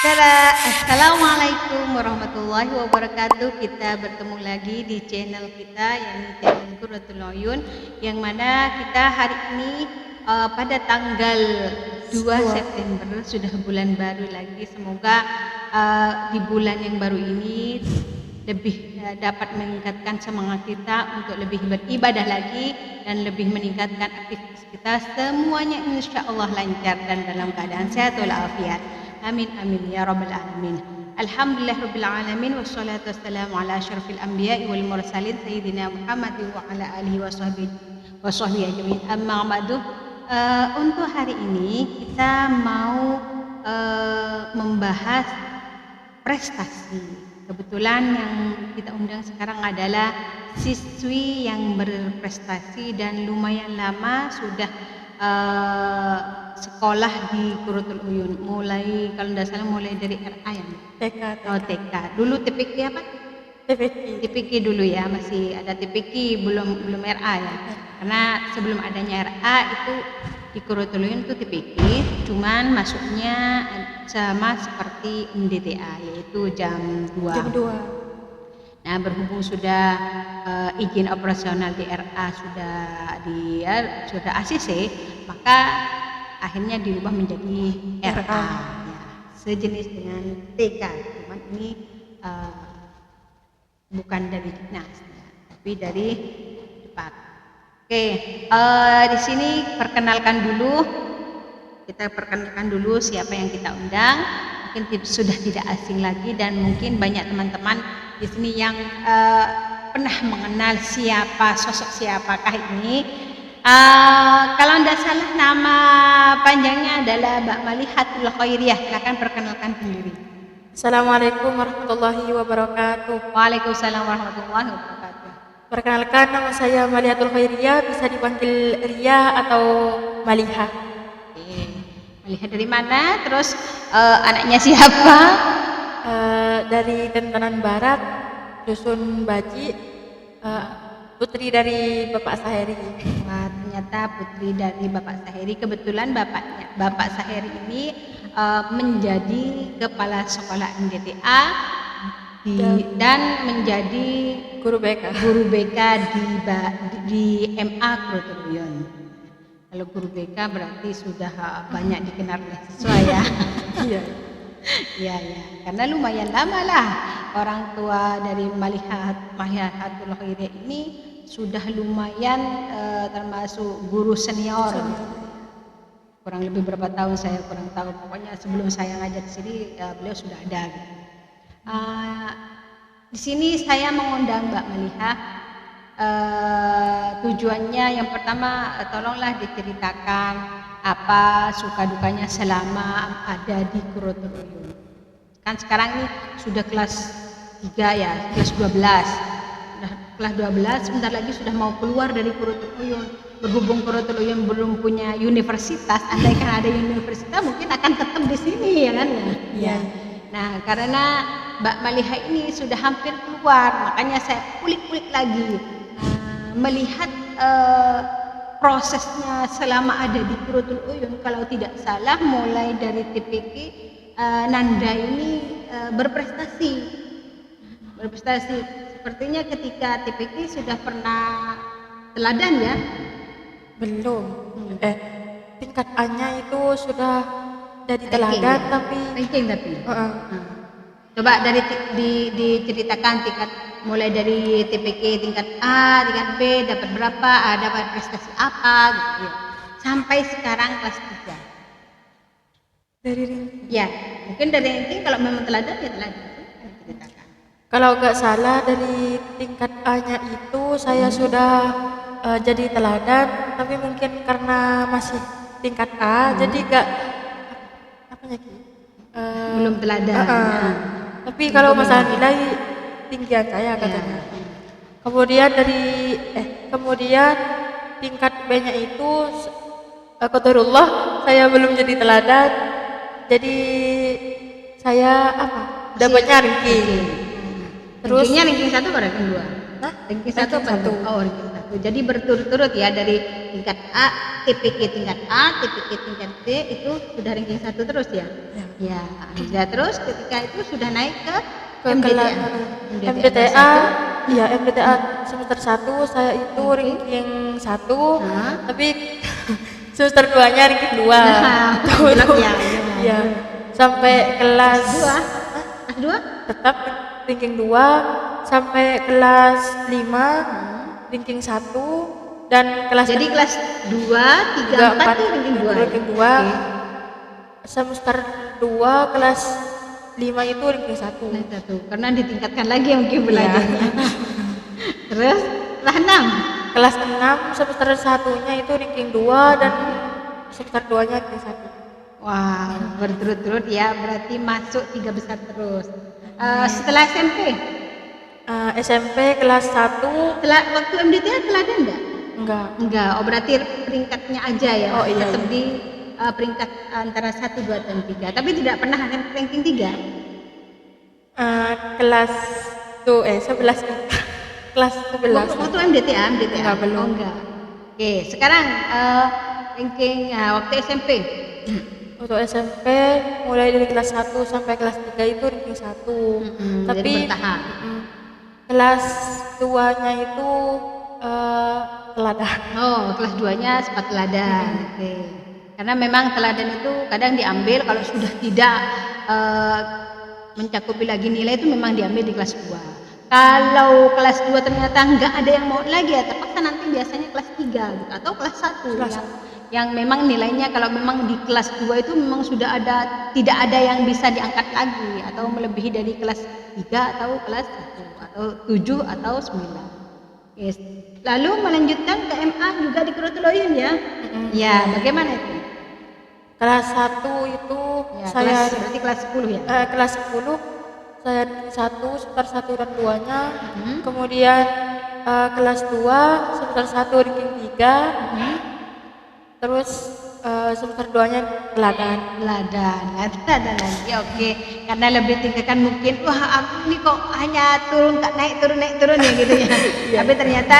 Assalamualaikum warahmatullahi wabarakatuh. Kita bertemu lagi di channel kita, yakni channel Qurratul Uyun, yang mana kita hari ini pada tanggal 2 September sudah bulan baru lagi. Semoga di bulan yang baru ini lebih dapat meningkatkan semangat kita untuk lebih beribadah lagi dan lebih meningkatkan aktivitas kita. Semuanya insya Allah lancar dan dalam keadaan sehat walafiat. Amin amin ya rabbal alamin. Alhamdulillah rabbil alamin, wassalatu wassalamu ala asyrafil anbiya'i wal mursalin sayyidina Muhammad wa ala alihi wa sahbihi ajmain. Amma ba'du. Untuk hari ini kita mau membahas prestasi. Kebetulan yang kita undang sekarang adalah siswi yang berprestasi dan lumayan lama sudah sekolah di Qurratul Uyun. Mulai kalau tidak salah mulai dari RA ya. TK. Oh TK. Dulu TPK apa? TPK dulu ya, masih ada TPK belum RA ya. Karena sebelum adanya RA itu di Qurratul Uyun itu TPK, cuman masuknya sama seperti MDTA, yaitu jam 2. Nah, berhubung sudah izin operasional di RA sudah ACC, maka akhirnya dirubah menjadi RA ya, sejenis dengan TK, cuman ini bukan dari dinas ya, tapi dari Depak. Oke, di sini kita perkenalkan dulu siapa yang kita undang. Mungkin sudah tidak asing lagi dan mungkin banyak teman-teman di sini yang pernah mengenal sosok siapakah ini. Kalau tidak salah nama panjangnya adalah Mbak Malihatul Khairiyah. Silakan perkenalkan sendiri. Assalamualaikum warahmatullahi wabarakatuh. Waalaikumsalam warahmatullahi wabarakatuh. Perkenalkan, nama saya Malihatul Khairiyah, bisa dipanggil Ria atau Maliha. Maliha dari mana? Terus anaknya siapa? Dari Tentanan Barat, Dusun Baji, putri dari Bapak Saheri. Wah, ternyata putri dari Bapak Saheri. Kebetulan Bapak Saheri ini menjadi kepala sekolah MDTA dan menjadi guru BK di MA Qurratul Uyun. Kalau guru BK berarti sudah banyak dikenal oleh siswa ya. Iya. Ya, karena lumayan lama lah orang tua dari Malihatul Khairiyah ini sudah lumayan termasuk guru senior. Kurang lebih berapa tahun saya kurang tahu. Pokoknya sebelum saya ngajar di sini beliau sudah ada. Gitu. Di sini saya mengundang Mbak Maliha. Tujuannya yang pertama, tolonglah diceritakan apa suka dukanya selama ada di Qurratul Uyun. Kan sekarang ini sudah kelas 3 ya, kelas 12. Sudah kelas 12, sebentar lagi sudah mau keluar dari Qurratul Uyun. Berhubung Qurratul Uyun belum punya universitas, andaikan ada universitas mungkin akan tetap di sini ya kan ya. Iya. Nah, karena Mbak Maliha ini sudah hampir keluar, makanya saya kulik-kulik lagi melihat prosesnya selama ada di Qurratul Uyun. Kalau tidak salah mulai dari TPK Nanda ini berprestasi. Sepertinya ketika TPK sudah pernah teladan ya? Belum. Tingkat A-nya itu sudah jadi teladan ranking tapi. Coba diceritakan tingkat mulai dari TPK tingkat A, tingkat B dapat berapa, dapat prestasi apa gitu ya. Sampai sekarang kelas 3. Dari ranking. Ya, mungkin dari ranking kalau memang teladan ya teladan diceritakan. Kalau nggak salah dari tingkat A-nya itu saya sudah jadi teladan, tapi mungkin karena masih tingkat A jadi nggak belum teladan. Tapi kalau masalah nilai tinggian saya katanya. Kemudian tingkat B-nya itu qadarullah saya belum jadi teladan. Jadi saya dapatnya ranking. Terus ranking 1 atau ranking 2? Nah, ranking 1 apa? Oh, ranking 1. Jadi berturut-turut ya dari tingkat A TPK tingkat A, TPK tingkat D itu sudah ranking 1 terus ya? Ya, ya terus ketika itu sudah naik ke MDTA. MDTA, iya MDTA semester 1 saya itu ranking 1, tapi semester 2-nya ranking 2. Iya. Sampai kelas 2 tetap ranking 2 sampai kelas 5 ranking 1 dan kelas jadi kelas 2, 3, 4 itu ranking 2. Semester 2 kelas 5 itu ranking 1. Karena ditingkatkan lagi mungkin belajarnya. Terus kelas 6. Kelas 6 semester 1-nya itu ranking 2 dan semester 2-nya ranking 1. Wah, berturut-turut ya, berarti masuk 3 besar terus. Setelah SMP? SMP kelas 1. Setelah waktu MDTA teladan enggak? Enggak. Oh, berarti peringkatnya aja ya. Oh iya. Tetap di peringkat antara 1, 2 dan 3. Tapi tidak pernah ranking 3. Kelas 11. Kelas 11. Waktu MDTA enggak, belum. Enggak. Oke, sekarang ranking waktu SMP. Waktu SMP mulai dari kelas 1 sampai kelas 3 itu ranking 1. Tapi jadi bertahap. Kelas 2-nya itu teladan. Oh, kelas 2-nya sempat teladan. Oke. Karena memang teladan itu kadang diambil kalau sudah tidak mencakupi lagi nilai itu memang diambil di kelas 2. Kalau kelas 2 ternyata nggak ada yang mau lagi ya terpaksa nanti biasanya kelas 3 gitu, atau kelas 1 yang memang nilainya kalau memang di kelas 2 itu memang sudah tidak ada yang bisa diangkat lagi atau melebihi dari kelas 3 atau kelas 1 atau 7 atau 9. Yes. Lalu melanjutkan ke MA juga di Kurotuloyun ya. Ya, bagaimana itu? Kelas 1 itu Ya, saya berarti kelas 10 ya. Kelas 10 saya ranking 1 semester 1 dan 2-nya. Kemudian kelas 2 semester 1 ranking 3. Terus semester 2-nya teladan lagi. Oke. Karena lebih tingkatkan mungkin wah aku ini kok hanya naik turun ya gitu ya. Tapi ternyata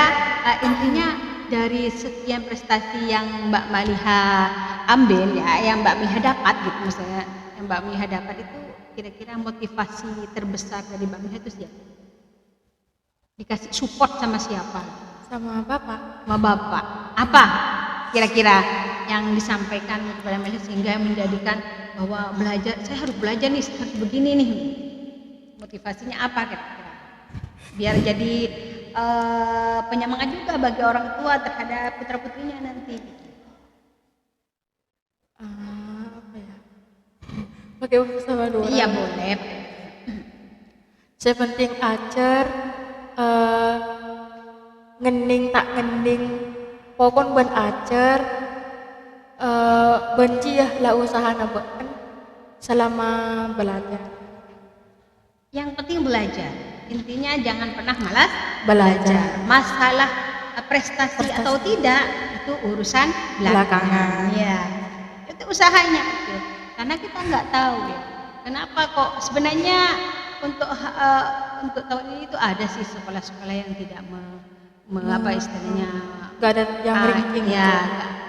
intinya dari sekian prestasi yang Mbak Maliha ambil ya, yang Mbak Maliha dapat gitu misalnya, yang Mbak Maliha dapat itu kira-kira motivasi terbesar dari Mbak Maliha itu siapa? Dikasih support sama siapa? Sama bapak. Sama bapak. Apa kira-kira yang disampaikan kepada Maliha sehingga menjadikan bahwa saya harus belajar nih, harus begini nih. Motivasinya apa kira-kira? Biar jadi penyemangat juga bagi orang tua terhadap putra-putrinya nanti. Apa ya? Pakai bahasa sama dua. Iya boleh. Saya penting ajar ngening tak ngening pokon ben ajar benci ya lah usaha nabukan selama belajar. Yang penting belajar. Intinya jangan pernah malas Belajar. Masalah prestasi atau tidak itu urusan belakangan. Ya, itu usahanya. Gitu. Karena kita nggak tahu ya. Kenapa kok sebenarnya untuk tahun ini itu ada sih sekolah-sekolah yang tidak apa istilahnya Nggak ada yang ranking ya,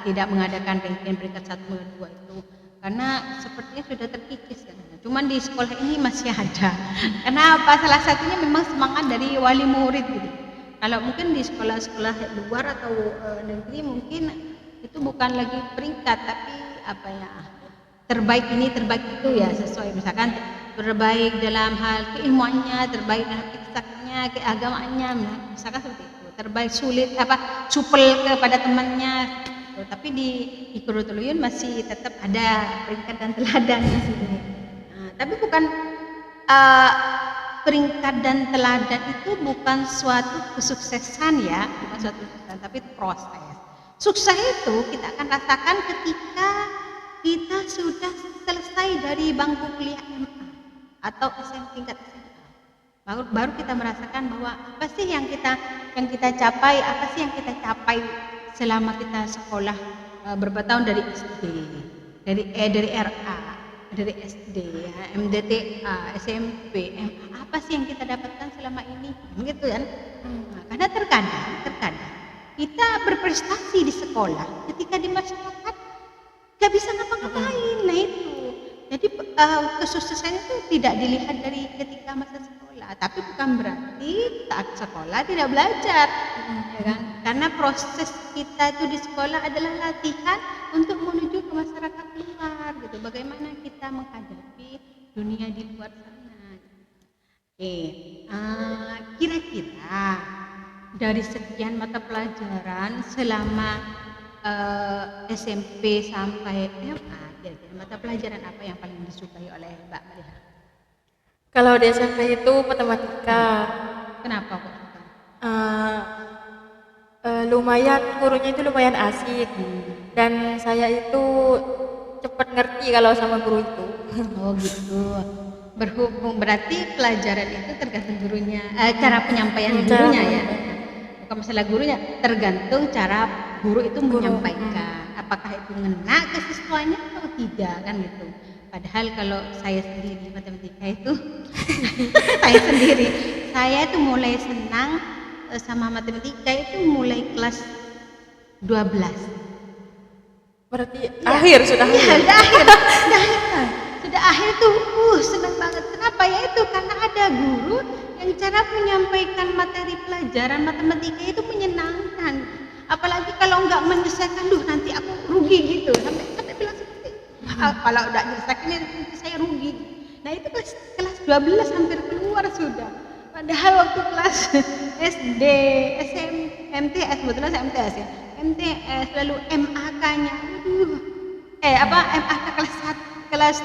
tidak mengadakan ranking peringkat 1 dan 2 itu. Karena sepertinya sudah terkikis kan. Cuman di sekolah ini masih ada. Kenapa? Salah satunya memang semangat dari wali murid gitu. Kalau mungkin di sekolah-sekolah luar atau negeri mungkin itu bukan lagi peringkat tapi apa ya, terbaik ini terbaik itu ya, sesuai misalkan terbaik dalam hal keilmuannya, terbaik dalam eksaknya, keagamaannya, misalkan seperti itu. Terbaik supel kepada temannya. Tapi di Kurotuloyun masih tetap ada peringkat dan teladan di sini. Tapi bukan peringkat dan teladan itu bukan suatu kesuksesan ya, bukan suatu kesuksesan, tapi itu proses. Sukses itu kita akan rasakan ketika kita sudah selesai dari bangku kuliah MA atau tingkat SMA. Baru kita merasakan bahwa apa sih yang kita capai, apa sih yang kita capai selama kita sekolah berapa tahun dari SD, dari RA, dari SD, ya, MDTA, SMP, MA, apa sih yang kita dapatkan selama ini, gitu kan? Nah, karena terkadang kita berprestasi di sekolah, ketika di masyarakat nggak bisa ngapa-ngapain. Nah itu, jadi kesuksesan itu tidak dilihat dari ketika masa sekolah, tapi bukan berarti saat sekolah tidak belajar, ya kan? Karena proses kita itu di sekolah adalah latihan untuk menuju ke masyarakat luar, gitu. Bagaimana kita menghadapi dunia di luar sana. Oke, kira-kira dari sekian mata pelajaran selama SMP sampai SMA, kira-kira mata pelajaran apa yang paling disukai oleh Mbak Maliha? Kalau di SMP itu matematika. Kenapa kok suka? Lumayan, gurunya itu lumayan asik. Dan saya itu cepat ngerti kalau sama guru itu. Oh gitu. Berhubung berarti pelajaran itu tergantung gurunya, cara penyampaian gurunya ya. Bukan masalah gurunya, tergantung cara guru itu menyampaikan. Apakah itu ngena ke siswanya atau tidak, kan gitu. Padahal kalau saya sendiri matematika itu saya itu mulai senang sama matematika itu mulai kelas 12. Berarti akhir sudah akhir. Sudah akhir tuh senang banget. Kenapa ya itu? Karena ada guru yang cara menyampaikan materi pelajaran matematika itu menyenangkan. Apalagi kalau nggak menyelesaikan, nanti aku rugi gitu. Sampai bilang seperti itu. Kalau udah menyelesaikan nanti saya rugi. Nah itu kelas 12 hampir keluar sudah. Padahal waktu kelas SD, MTS, kebetulan saya MTS ya. MTS lalu MAK-nya. MAK kelas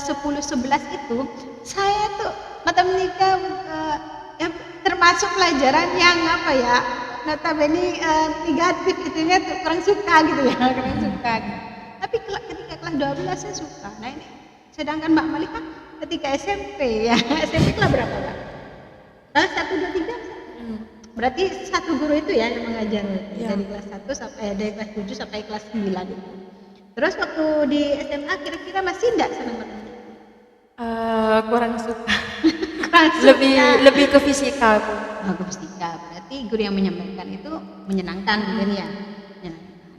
10 11 itu saya tuh matematika termasuk pelajaran yang notabene negatif, itunya tuh kurang suka gitu ya, kurang suka gitu. Tapi ketika kelas 12 saya suka. Nah ini sedangkan Mbak Maliha ketika SMP ya, SMP kelas berapa Mbak? 1 2 3. Berarti satu guru itu ya yang mengajar dari kelas 1 sampai dari kelas 7 sampai kelas 9 itu. Terus waktu di SMA kira-kira masih enggak senang matematika? Kurang suka. lebih ke fisika Bu. Ke fisika. Berarti guru yang menyampaikan itu menyenangkan mungkin ya.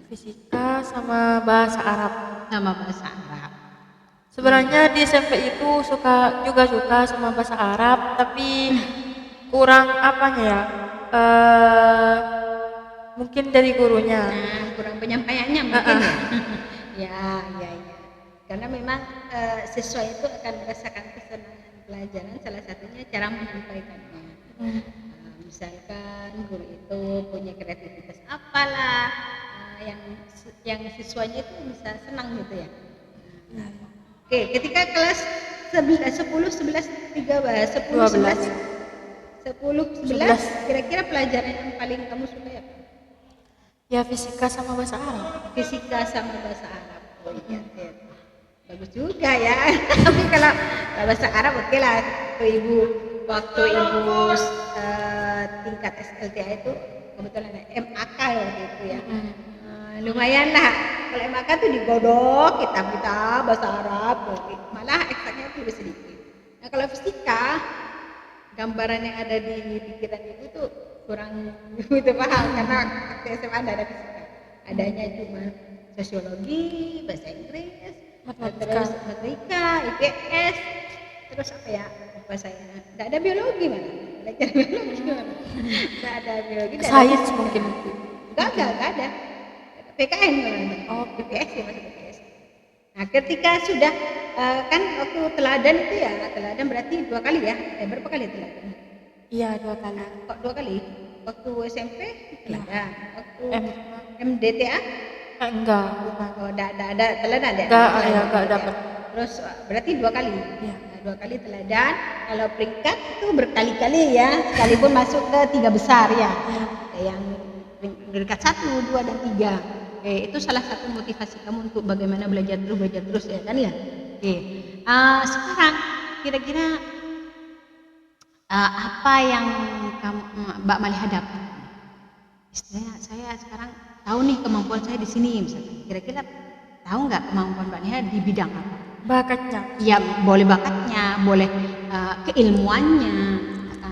Fisika sama bahasa Arab. Sebenarnya di SMP itu suka sama bahasa Arab, tapi kurang mungkin dari gurunya. Kurang penyampaiannya mungkin ya. Karena memang siswa itu akan merasakan kesenangan pelajaran, salah satunya cara menyampaikannya. Misalkan guru itu punya kreativitas apalah yang siswanya itu bisa senang gitu ya. Oke, ketika kelas 10 11 kira-kira pelajaran yang paling kamu suka apa? Ya fisika sama bahasa Arab. Oh iya. Bagus juga ya. Tapi kalau bahasa Arab oke lah. Waktu ibu tingkat SLTA itu kebetulan ada MAK waktu itu ya. Lumayan lah. Kalau MAK tuh digodok kitab bahasa Arab, malah eksaknya itu lebih sedikit. Nah kalau fisika, gambaran yang ada di pikiran ibu tuh kurang begitu paham, karena waktu SMA ada fisika. Adanya cuma sosiologi, bahasa Inggris, terus matematika, IPS, terus bahasanya. Tidak ada biologi mana? Belajar biologi mana? Tidak ada biologi. Sains mungkin. Enggak ada. PKN mana? Oh, IPS ya, masuk IPS. Nah, ketika sudah kan waktu teladan itu ya, teladan berarti 2 kali ya. Berapa kali teladan? Iya, 2 kali. Kok 2 kali? Waktu SMP teladan. Waktu MDTA? Enggak, bukan. Oh, ada teladan ada. Enggak dapat. Terus berarti 2 kali. Iya. 2 kali teladan. Kalau peringkat itu berkali-kali ya, sekalipun masuk ke 3 besar ya. Yang peringkat 1, 2 dan 3. Itu salah satu motivasi kamu untuk bagaimana belajar terus ya kan ya. Sekarang kira-kira apa yang Mbak Maliha dapat? Istilahnya saya sekarang tahu nih kemampuan saya di sini misalnya. Kira-kira tahu nggak kemampuan Mbak Maliha di bidang apa? Bakatnya. Ya boleh bakatnya, boleh keilmuannya.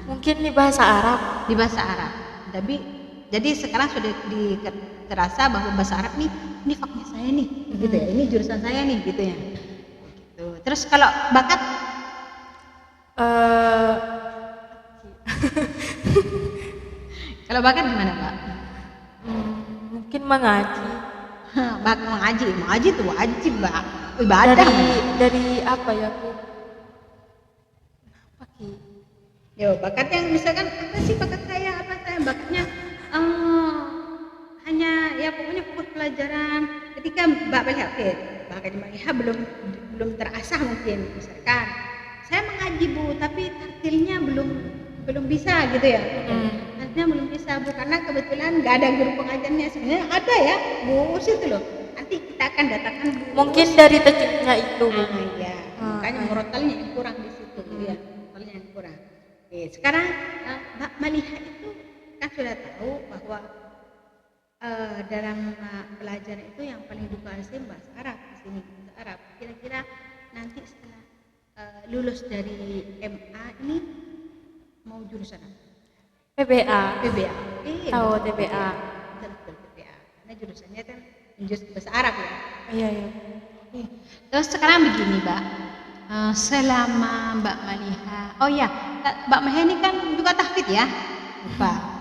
Mungkin di bahasa Arab. Di bahasa Arab. Tapi Jadi sekarang sudah terasa bahwa bahasa Arab nih, ini faknya saya nih, gitu ya. Ini jurusan saya nih, gitu ya. Gitu. Terus kalau bakat, kalau bakat gimana Pak? Mungkin mengaji. Bakat mengaji itu wajib Mbak, ibadah. Dari apa ya Bu? Apa Ki? Yo, bakat yang misalkan apa sih bakat saya? Apa saya bakatnya hanya ya pokoknya fokus pelajaran. Ketika Mbak melihat bakat Mbak Liha belum terasah mungkin misalkan saya mengaji Bu, tapi tartilnya belum bisa gitu ya. Tartilnya belum bisa Bu, karena kebetulan nggak ada guru pengajarnya. Sebenarnya ada ya Bu itu loh. Nanti kita akan datangkan Bu. Mungkin dari tajwidnya itu Bu. Iya, makanya murotalnya yang kurang di situ ya. Murotalnya yang kurang. Oke, sekarang Mbak Maliha itu kan sudah tahu bahwa dalam pelajaran itu yang paling dikuasai bahasa Arab di sini, bahasa Arab. Kira-kira nanti setelah lulus dari MA ini mau jurusan apa? PBA. Tahu TBA. Betul TBA. Karena jurusannya kan jurusan bahasa Arab ya. Iya. Terus sekarang begini Mbak, selama Mbak Maliha, oh ya Mbak Maliha ini kan juga tahfidz ya, lupa.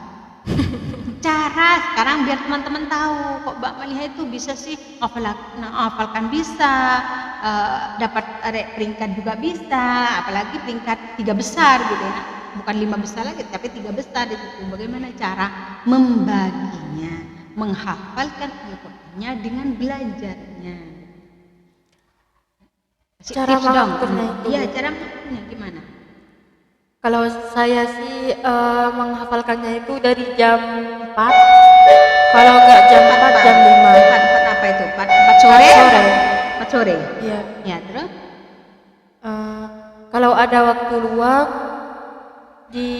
Cara sekarang biar teman-teman tahu kok Mbak Maliha itu bisa sih hafalkan bisa, dapat peringkat juga bisa, apalagi peringkat 3 besar gitu ya, bukan 5 besar lagi tapi 3 besar di situ. Bagaimana cara membaginya, menghafalkan Al-Qur'annya dengan belajarnya? Cara mengaturnya itu. Iya, cara mengaturnya gimana? Kalau saya sih menghafalkannya itu dari jam 4. Kalau nggak jam 4, jam 5. 4 apa itu? 4 sore? 4 sore. Iya. Ya, terus? Kalau ada waktu luang di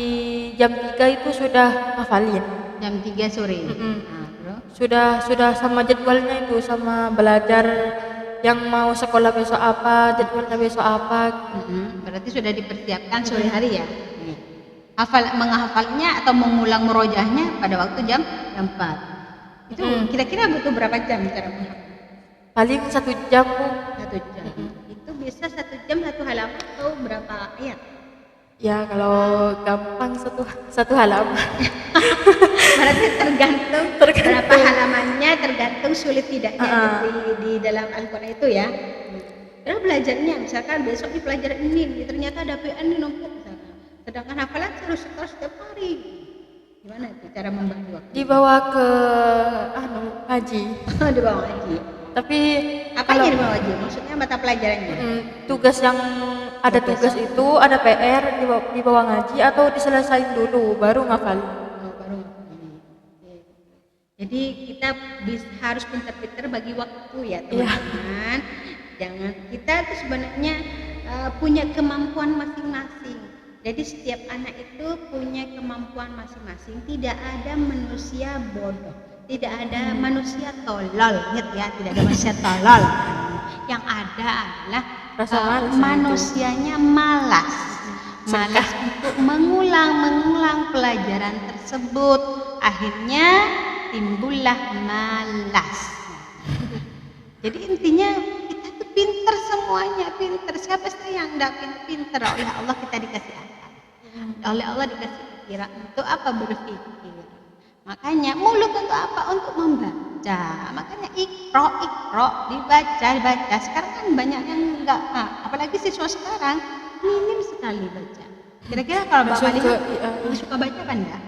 jam 3 itu sudah hafalin. Jam 3 sore. Nah, terus? Sudah sama jadwalnya itu, sama belajar yang mau sekolah besok apa, jadwalnya besok apa. Berarti sudah dipersiapkan sore hari ya. Menghafalnya atau mengulang merojahnya pada waktu jam 4. Itu kira-kira butuh berapa jam cara menghafal? Paling 1 jam Bu. 1 jam. Itu bisa 1 jam 1 halaman atau berapa ayat? Ya kalau gampang satu halaman. Berarti tergantung berapa halamannya, tergantung sulit tidaknya di dalam Al-Quran itu ya. Terus belajarnya misalkan besok di pelajaran ini ternyata ada PN di nomor misalkan. Sedangkan hafalan harus setiap hari. Gimana itu cara membagi waktu? Dibawa ke ngaji. Dibawa ngaji. Tapi apa yang dibawa ngaji? Maksudnya mata pelajarannya? Tugas yang ada tugas itu, ada PR dibawa ngaji atau diselesain dulu baru ngafalin. Baru ngafalin. Jadi kita harus pintar-pintar bagi waktu ya teman-teman. Jangan, kita tuh sebenarnya punya kemampuan masing-masing. Jadi setiap anak itu punya kemampuan masing-masing. Tidak ada manusia bodoh, tidak ada manusia tolol. Ingat ya, tidak ada manusia tolol. Yang ada adalah manusianya malas untuk mengulang pelajaran tersebut. Akhirnya timbullah malas. Jadi intinya kita tuh pinter semuanya, pinter. Siapa sih yang enggak pinter? Oleh Allah kita dikasih akal. Oleh Allah dikasih pikiran. Untuk apa berpikir? Makanya mulut untuk apa? Untuk membaca. Makanya ikro dibaca. Sekarang kan banyak yang enggak, apalagi siswa sekarang minim sekali baca. Kira-kira kalau Mbak Maliha suka baca kan enggak?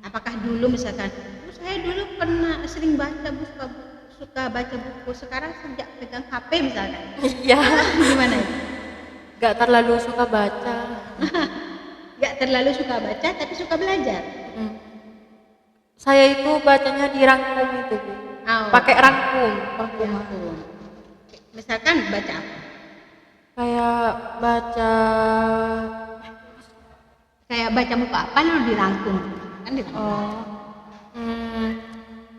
Apakah dulu misalkan saya dulu pernah sering baca buku, suka baca buku, sekarang sejak pegang HP misalkan. Iya. Gimana itu? Gak terlalu suka baca. Gak terlalu suka baca tapi suka belajar. Saya itu bacanya dirangkum itu Bu. Pakai rangkum. Misalkan baca apa? Kayak baca buku apa lalu dirangkum kan dirangkum.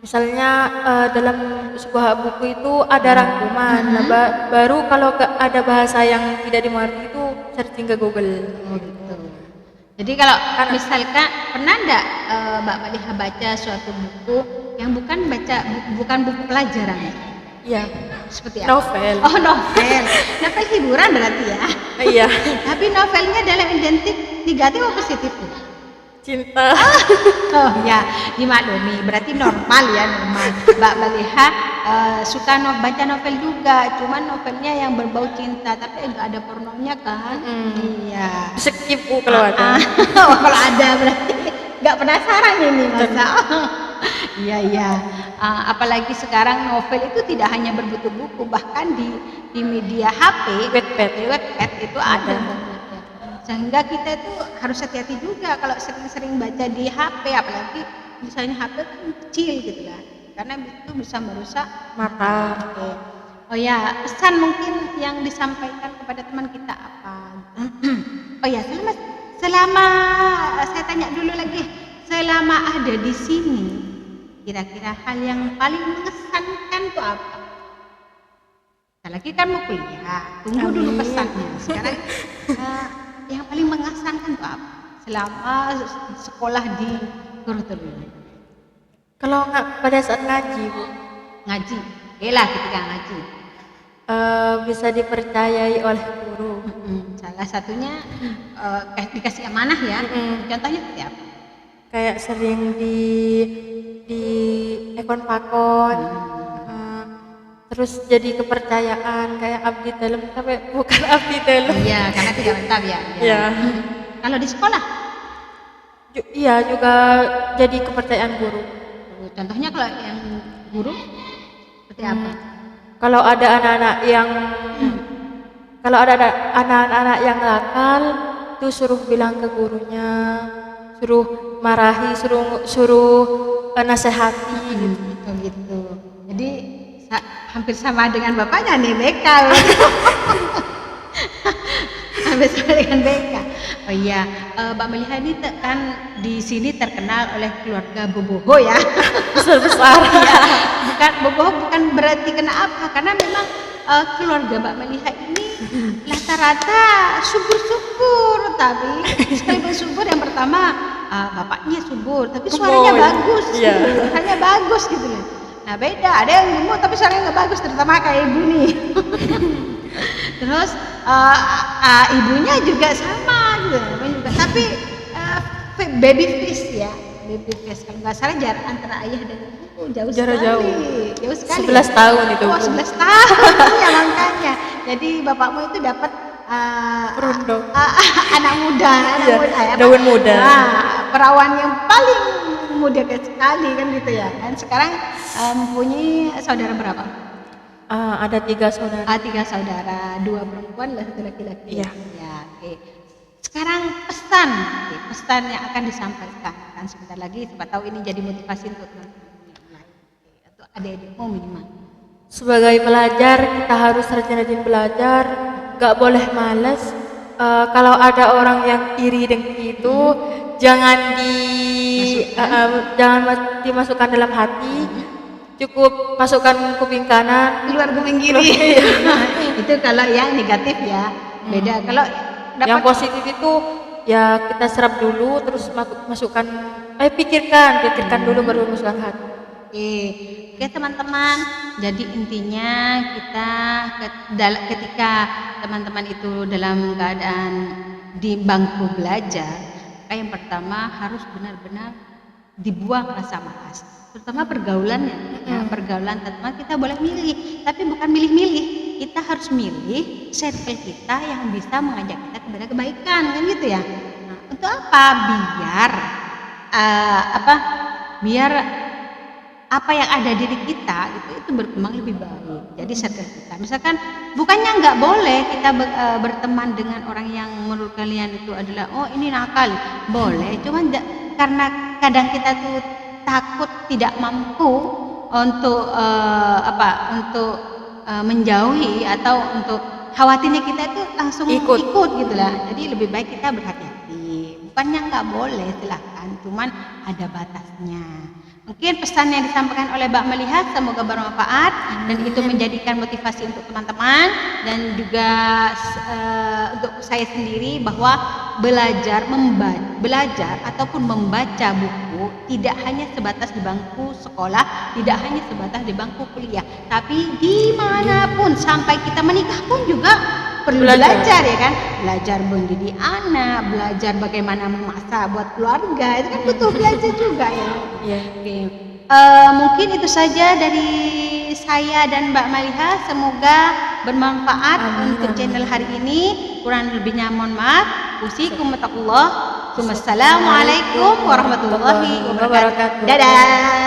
Misalnya dalam sebuah buku itu ada rangkuman. Baru kalau ada bahasa yang tidak dimengerti itu searching ke Google. Gitu. Jadi kalau misalkan pernah enggak Mbak Maliha baca suatu buku yang bukan buku pelajaran? Iya. Seperti apa? Novel. Oh, novel. Novel hiburan berarti ya. Iya. Tapi novelnya dalam identik negatif atau positif? Cinta. Oh ya, dimaklumi. Berarti normal ya, normal. Mbak Maliha suka baca novel juga, cuman novelnya yang berbau cinta, tapi enggak ada pornonya kan? Iya. Skip Bu kalau ada. Oh, kalau ada berarti nggak penasaran ini masa. Iya iya. Apalagi sekarang novel itu tidak hanya berbentuk buku, bahkan di media HP, Wattpad itu ada banget ya. Sehingga kita itu harus hati-hati juga kalau sering-sering baca di HP, apalagi misalnya HP kan kecil gitu lah, karena itu bisa merusak Mata. Oke. Oh ya, pesan mungkin yang disampaikan kepada teman kita apa? Oh ya, selama saya tanya dulu lagi, selama ada di sini, kira-kira hal yang paling mengesankan itu apa? Kita lagi kan mau kuliah, tunggu dulu pesannya. Sekarang yang paling mengesankan itu apa? Selama sekolah di Gorontalo. Kalau nggak pada saat ngaji Bu, Ngaji, lah ketika ngaji. bisa dipercayai oleh guru. Salah satunya dikasih amanah ya. Contohnya seperti apa? Kayak sering di ekon-pakon, terus jadi kepercayaan kayak abdi dalam tapi bukan abdi dalam. Iya, karena tidak mantap ya. Iya. Kalau di sekolah, Iya juga jadi kepercayaan guru. contohnya kalau yang guru seperti apa? Kalau ada anak-anak yang anak-anak yang nakal, tuh suruh bilang ke gurunya, suruh marahi, suruh nasihati gitu. Gitu. Jadi hampir sama dengan bapaknya nih, BK. Hampir sama dengan BK. Oh iya, Mbak Maliha ini kan di sini terkenal oleh keluarga boboho ya. Besar-besar. Ya, bukan boboho bukan berarti kena apa, karena memang keluarga Mbak Maliha ini rata-rata subur-subur, tapi sekaligus subur yang pertama bapaknya subur, tapi suaranya bagus, suaranya bagus gitu loh. Nah beda, ada yang gemuk tapi suaranya nggak bagus, terutama kayak ibu nih. Terus ibunya juga sama gitu, juga. Tapi baby face ya, baby face kalau nggak salah jarak antara ayah dan ibu jauh sekali. 11 tahun itu. Oh 11 tahun ya makanya. Jadi bapakmu itu dapat anak muda, daun muda. Perawan yang paling muda sekali kan gitu ya. Dan sekarang mempunyai saudara berapa? Ada 3 saudara. 3 saudara, 2 perempuan dan 1 laki-laki. Iya. Ya, oke. Sekarang pesan yang akan disampaikan kan sebentar lagi, siapa tahu ini jadi motivasi untuk teman-teman yang lain atau adik-adikmu minimal. Sebagai pelajar kita harus rajin-rajin belajar, gak boleh malas. Kalau ada orang yang iri dengki itu jangan dimasukkan dalam hati, cukup masukkan kuping kanan, keluar kuping kiri. Itu kalau yang negatif ya, beda. Kalau yang positif itu ya kita serap dulu, terus pikirkan dulu baru masukkan hati. Oke teman-teman, jadi intinya kita ketika teman-teman itu dalam keadaan di bangku belajar, yang pertama harus benar-benar dibuang rasa malas, terutama pergaulannya. Pergaulan teman kita boleh milih, tapi bukan milih-milih, kita harus milih circle kita yang bisa mengajak kita kepada kebaikan, kan gitu ya. Nah, untuk apa? Biar apa yang ada di diri kita itu berkembang lebih baik. Jadi circle kita, misalkan bukannya nggak boleh kita berteman dengan orang yang menurut kalian itu adalah ini nakal, boleh, cuman karena kadang kita tuh takut tidak mampu untuk menjauhi atau untuk khawatirnya kita itu langsung ikut gitu lah. Jadi lebih baik kita berhati-hati. Bukannya nggak boleh, silahkan, cuman ada batasnya. Mungkin pesan yang disampaikan oleh Mbak Maliha semoga bermanfaat dan itu menjadikan motivasi untuk teman-teman dan juga untuk saya sendiri bahwa belajar ataupun membaca buku tidak hanya sebatas di bangku sekolah, tidak hanya sebatas di bangku kuliah, tapi dimanapun sampai kita menikah pun juga perlu belajar ya kan, belajar mendidik anak, belajar bagaimana memasak buat keluarga, itu kan butuh belajar juga ya. Oke. Mungkin itu saja dari saya dan Mbak Maliha, semoga bermanfaat untuk channel hari ini. Kurang lebihnya mohon maaf. Assalamualaikum warahmatullahi wabarakatuh. Dadah.